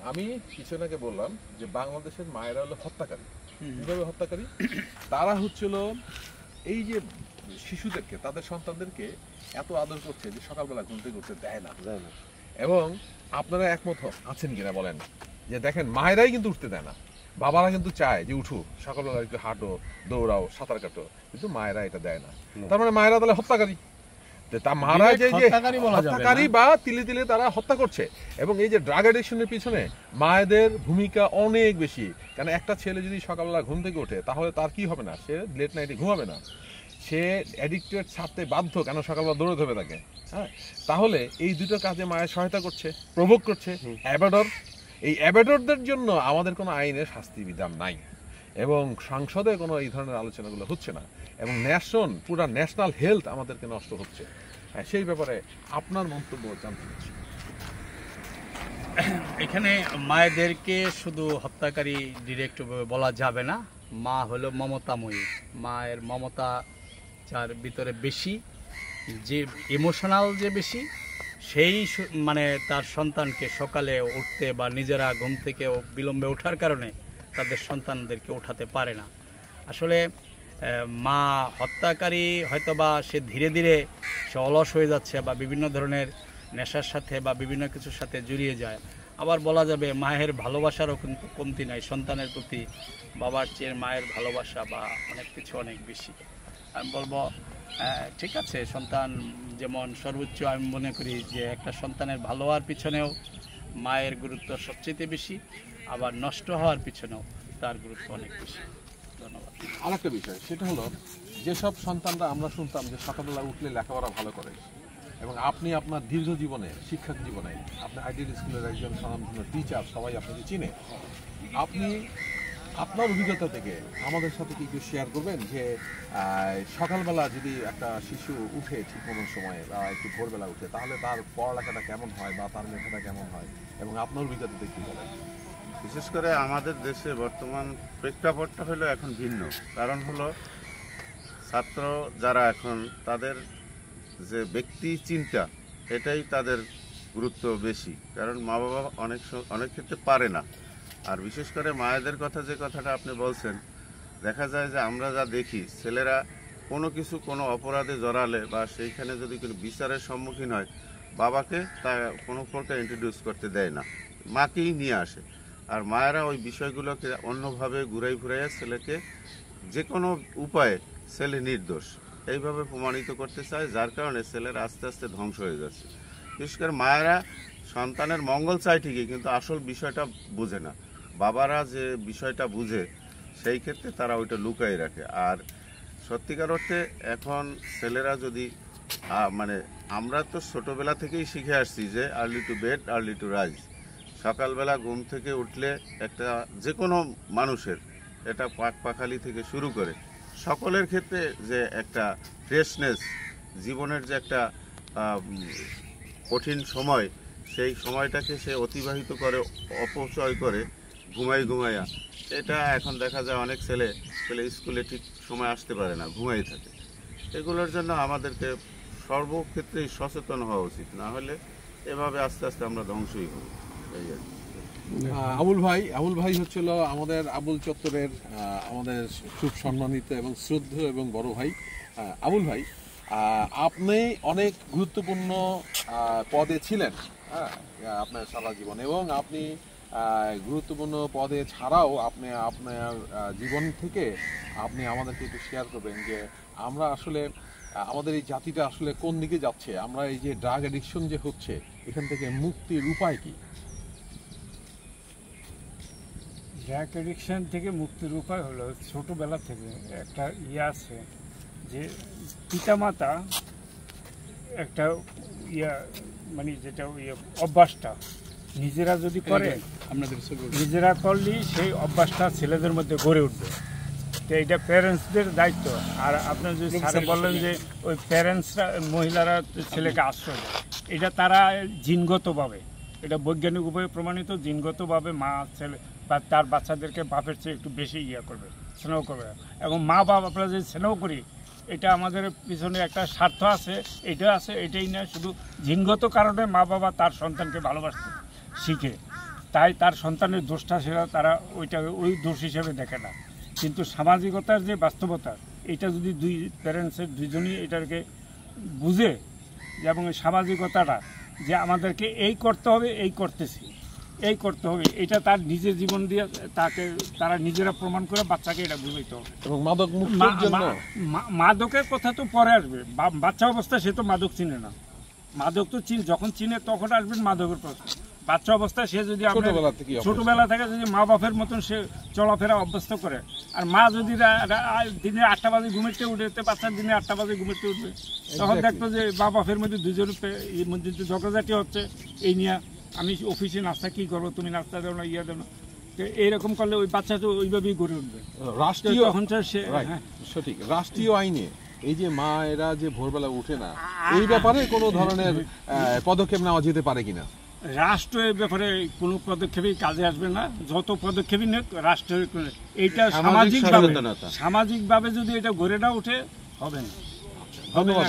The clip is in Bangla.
আমি কিছুদিন আগে বললাম যে বাংলাদেশের মায়েরা হলো হত্যাকারী। কিভাবে হত্যাকারী? তারা হচ্ছিল এই যে শিশুদেরকে, তাদের সন্তানদেরকে এত আদর করছে যে সকালবেলা ঘুম থেকে উঠতে দেয় না। এবং আপনারা একমত আছেন কিনা বলেন যে দেখেন মায়েরাই কিন্তু উঠতে দেয় না, বাবারা কিন্তু চায় যে উঠো সকালবেলা একটু হাঁটো, দৌড়াও, সাঁতার কাটো, কিন্তু মায়েরা এটা দেয় না। তার মানে মায়েরা তাহলে হত্যাকারী। হত্যাকারী বা তিলে তিলে তারা হত্যা করছে। এবং এই যে ড্রাগ অ্যাডিকশনের পিছনে মায়েদের ভূমিকা অনেক বেশি। কারণ একটা ছেলে যদি সকালবেলা ঘুম থেকে ওঠে তাহলে তার কি হবে না, সে লেট নাইটে ঘুমাবে না, সে অ্যাডিক্টেড ছাড়তে বাধ্য, কেন সকালবেলা দৌড়াতে হবে তাকে। হ্যাঁ, তাহলে এই দুটো কাজে মায়ের সহায়তা করছে, প্রভোগ করছে। অ্যাবেডর, এই অ্যাবেডরদের জন্য আমাদের কোনো আইনের শাস্তি বিধান নাই এবং সংসদে কোনো এই ধরনের আলোচনাগুলো হচ্ছে না, এবং পুরা ন্যাশনাল হেলথ আমাদেরকে নষ্ট হচ্ছে। সেই ব্যাপারে আপনার মন্তব্য জানতে চাচ্ছি। এখানে মায়েদেরকে শুধু হত্যাকারী ডিরেক্ট বলা যাবে না। মা হলো মমতাময়ী, মায়ের মমতা যার ভিতরে বেশি, যে ইমোশনাল যে বেশি, সেই মানে তার সন্তানকে সকালে উঠতে বা নিজেরা ঘুম থেকে বিলম্বে ওঠার কারণে তাদের সন্তানদেরকে ওঠাতে পারে না। আসলে মা হত্যাকারী হয়তোবা সে ধীরে ধীরে সে অলস হয়ে যাচ্ছে বা বিভিন্ন ধরনের নেশার সাথে বা বিভিন্ন কিছুর সাথে জড়িয়ে যায়। আবার বলা যাবে মায়ের ভালোবাসারও কিন্তু কমতি নাই, সন্তানের প্রতি বাবার চেয়ে মায়ের ভালোবাসা বা অনেক কিছু অনেক বেশি। আমি বলবো ঠিক আছে, সন্তান যেমন সর্বোচ্চ, আমি মনে করি যে একটা সন্তানের ভালো হওয়ার পিছনেও মায়ের গুরুত্ব সবচেয়ে বেশি, আবার নষ্ট হওয়ার পিছনেও তার গুরুত্ব অনেক বেশি। ধন্যবাদ। আরেকটা বিষয়, সেটা হলো যেসব সন্তানরা আমরা শুনতাম যে সকালবেলা উঠলে লেখাপড়া ভালো করে, এবং আপনি আপনার দীর্ঘ জীবনে, শিক্ষক জীবনে, আপনি আইডিয়াল স্কুলের একজন স্বনামধন্য টিচার, সবাই আপনাকে চিনে, আপনি আপনার অভিজ্ঞতা থেকে আমাদের সাথে কি একটু শেয়ার করবেন যে সকালবেলা যদি একটা শিশু উঠে ঠিক মতো সময়ে বা একটু ভোরবেলা উঠে, তাহলে তার পড়ালেখাটা কেমন হয় বা তার লেখাটা কেমন হয়, এবং আপনার অভিজ্ঞতাতে কি বলেন? বিশেষ করে আমাদের দেশে বর্তমান প্রেক্ষাপটটা হলো এখন ভিন্ন। কারণ হলো ছাত্র যারা এখন, তাদের যে ব্যক্তি চিন্তা, এটাই তাদের গুরুত্ব বেশি। কারণ মা বাবা অনেক ক্ষেত্রে পারে না। আর বিশেষ করে মায়েদের কথা, যে কথাটা আপনি বলছেন, দেখা যায় যে আমরা যা দেখি, ছেলেরা কোনো অপরাধে জড়ালে বা সেইখানে যদি কোনো বিচারের সম্মুখীন হয়, বাবাকে তা কোনো প্রকার ইন্ট্রোডিউস করতে দেয় না, মাকেই নিয়ে আসে। আর মায়েরা ওই বিষয়গুলোকে অন্যভাবে ঘুরাই ঘুরাইয়া ছেলেকে যে কোনো উপায়ে ছেলে নির্দোষ এইভাবে প্রমাণিত করতে চায়, যার কারণে ছেলেরা আস্তে আস্তে ধ্বংস হয়ে যাচ্ছে। বিশেষ করে মায়েরা সন্তানের মঙ্গল চায় ঠিকই, কিন্তু আসল বিষয়টা বুঝে না। বাবারা যে বিষয়টা বুঝে, সেই ক্ষেত্রে তারা ওইটা লুকাই রাখে। আর সত্যিকার অর্থে এখন ছেলেরা যদি মানে আমরা তো ছোটোবেলা থেকেই শিখে আসছি যে early to bed early to rise, সকালবেলা ঘুম থেকে উঠলে একটা যে কোনো মানুষের, এটা পাখালি থেকে শুরু করে সকলের ক্ষেত্রে যে একটা ফ্রেশনেস, জীবনের যে একটা কঠিন সময়, সেই সময়টাকে সে অতিবাহিত করে, অপচয় করে ঘুমাইয়া। এটা এখন দেখা যায় অনেক ছেলে স্কুলে ঠিক সময় আসতে পারে না, ঘুমাই থাকে। এগুলোর জন্য আমাদেরকে সর্বক্ষেত্রেই সচেতন হওয়া উচিত, না হলে এভাবে আস্তে আস্তে আমরা ধ্বংসই হব। এই আর কি। আবুল ভাই হচ্ছিল আমাদের আবুল চত্বরের আমাদের খুব সম্মানিত এবং শ্রদ্ধেয় এবং বড় ভাই। আবুল ভাই, আপনি অনেক গুরুত্বপূর্ণ পদে ছিলেন আপনার সারা জীবন, এবং আপনি গুরুত্বপূর্ণ পদে ছাড়াও আপনি আপনার জীবন থেকে আপনি আমাদেরকে একটু শেয়ার করবেন যে আমরা আসলে আমাদের এই জাতিটা আসলে কোন দিকে যাচ্ছে, আমরা এই যে ড্রাগ অ্যাডিকশন যে হচ্ছে, এখান থেকে মুক্তির উপায় কি? ড্রাগ অ্যাডিকশন থেকে মুক্তির উপায় হলো, ছোটোবেলা থেকে একটা আছে যে পিতামাতা একটা মানে যেটা অভ্যাসটা নিজেরা যদি করে, নিজেরা করলেই সেই অভ্যাসটা ছেলেদের মধ্যে গড়ে উঠবে। তো এইটা প্যারেন্টসদের দায়িত্ব। আর আপনার যদি স্যারে বললেন যে ওই প্যারেন্টসরা, মহিলারা ছেলেকে আশ্রয় দেয়, এটা তারা জিনগতভাবে, এটা বৈজ্ঞানিক উপায়ে প্রমাণিত, জিনগতভাবে মা ছেলে বা তার বাচ্চাদেরকে বাপের চেয়ে একটু বেশি করবে, স্নেহ করবে। এবং মা বাপ আমরা যদি স্নেহ করি, এটা আমাদের পিছনে একটা স্বার্থ আছে, এটা আছে, এটাই না, শুধু জিনগত কারণে মা বাবা তার সন্তানকে ভালোবাসতে শিখে। তাই তার সন্তানের দোষটা সেটা তারা ওই দোষ হিসেবে দেখে না। কিন্তু সামাজিকতার যে বাস্তবতা, এটা যদি দুই প্যারেন্টসের দুইজনই এটাকে বুঝে এবং সামাজিকতাটা যে আমাদেরকে এই করতে হবে, এই করতেছি, এই করতে হবে, এটা তার নিজের জীবন দিয়ে তারা নিজেরা প্রমাণ করে বাচ্চাকে এটা বুঝাইতে হবে। এবং মাদক মুক্তর জন্য মাদকের কথা তো পরে আসবে, বাচ্চা অবস্থায় সে তো মাদক চিনে না। মাদক তো যখন চিনে তখন আসবেন মাদকের প্রশ্ন। বাচ্চা অবস্থায় সে যদি ছোটবেলা থেকে যদি মা বাপের মতন সে চলাফেরা অভ্যস্ত করে, আর মা যদি দিনে 8টা বাজে ঘুমেতে উঠে, বাচ্চার দিনে 8টা বাজে ঘুমেতে উঠবে, তখন দেখতো যে মা বাপের মধ্যে দুজনের মধ্যে ঝগড়াঝাটি হচ্ছে এই নিয়ে, আমি অফিসে নাস্তা কি করবো, তুমি নাস্তা দেও না, ইয়ে দেও না। তো এইরকম করলে ওই বাচ্চা তো ওইভাবেই গড়ে উঠবে। রাষ্ট্রীয় সঠিক রাষ্ট্রীয় আইনে এই যে মায়েরা যে ভোরবেলা উঠে না, এই ব্যাপারে কোনো ধরনের পদক্ষেপ নেওয়া যেতে পারে কিনা? রাষ্ট্র এর ব্যাপারে কোনো পদক্ষেপই কাজে আসবে না। যত পদক্ষেপই নেক রাষ্ট্রের, এইটা সামাজিকভাবে যদি এটা গড়ে না ওঠে হবে না। ধন্যবাদ।